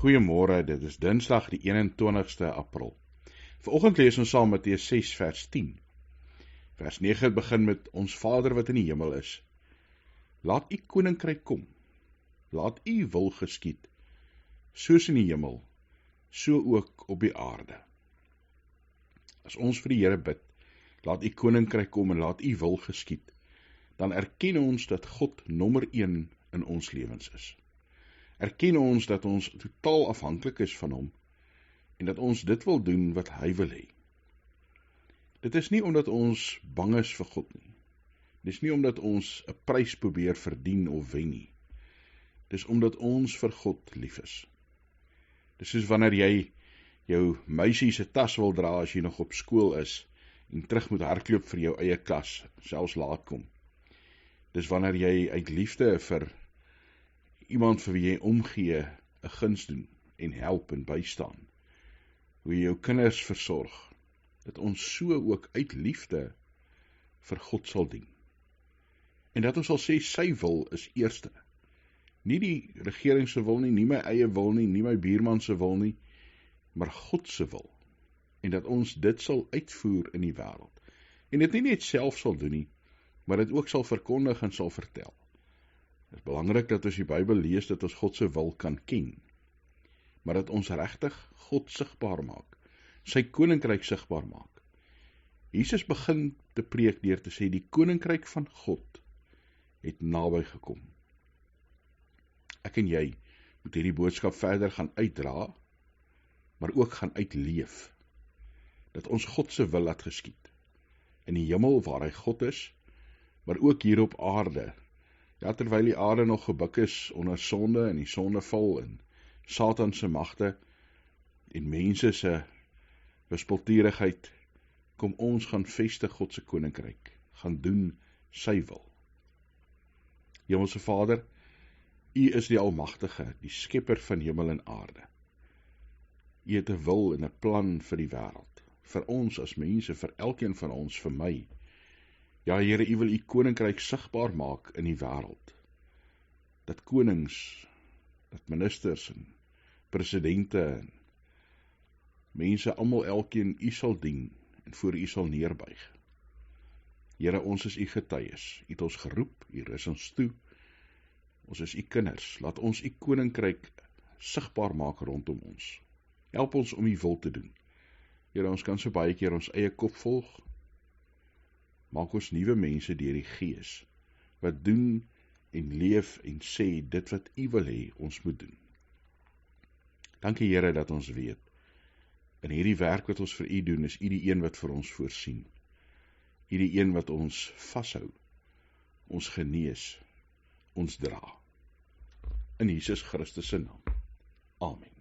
Goeiemôre, dit is Dinsdag die 21ste April. Vanoggend lees ons saam Matteus 6 vers 10. Vers 9 begin met ons Vader wat in die hemel is. Laat u koninkryk kom. Laat u wil geskied, soos in die hemel, so ook op die aarde. As ons vir die Here bid, laat u koninkryk kom en laat u wil geskied, dan erken ons dat God nommer 1 in ons lewens is. Erken ons dat ons totaal afhanklik is van hom en dat ons dit wil doen wat hy wil hê. Dit is nie omdat ons bang is vir God nie. Dit is nie omdat ons 'n prys probeer verdien of wen nie. Dit is omdat ons vir God lief is. Dit is soos wanneer jy jou meisie se tas wil dra as jy nog op skool is en terug moet hardloop vir jou eie klas, selfs laat kom. Dit is wanneer jy uit liefde vir iemand vir wie jy omgee 'n guns doen en help en bystaan. Hoe jy jou kinders versorg, dat ons so ook uit liefde vir God sal dien. En dat ons sal sê sy wil is eerste. Nie die regering se wil nie, nie my eie wil nie, nie my buurman se wil nie, maar God se wil. En dat ons dit sal uitvoer in die wêreld. En dit nie net self sal doen nie, maar dit ook sal verkondig en sal vertel. Het is belangrik dat ons die Bybel lees, dat ons God se wil kan ken, maar dat ons regtig God sigbaar maak, sy koninkryk sigbaar maak. Jesus begin te preek deur te sê, die koninkryk van God het naby gekom. Ek en jy moet hierdie boodskap verder gaan uitdra, maar ook gaan uitleef, dat ons God se wil laat geskied, in die hemel waar hy God is, maar ook hier op aarde. Ja, terwyl die aarde nog gebuk is onder sonde en die sondeval en Satan se magte en mense se wispelturigheid, kom ons gaan vestig God se koninkryk, gaan doen sy wil. Hemelse Vader, U is die Almagtige, die skepper van hemel en aarde. U het 'n wil en 'n plan vir die wêreld, vir ons as mense, vir elkeen van ons, vir my. Ja, Here, U wil U koninkryk sigbaar maak in die wêreld. Dat konings, dat ministers en presidente en mense almal elkeen U sal dien en voor U sal neerbuig. Here, ons is U getuies. U het ons geroep, U rus ons toe. Ons is U kinders. Laat ons U koninkryk sigbaar maak rondom ons. Help ons om U wil te doen. Here, ons kan so baie keer ons eie kop volg. Maak ons nuwe mense deur die Gees, wat doen en leef en sê dit wat U wil hê ons moet doen. Dankie Here dat ons weet, in hierdie werk wat ons vir U doen, is U die een wat vir ons voorsien. U die een wat ons vashou, ons genees, ons dra. In Jesus Christus se naam. Amen.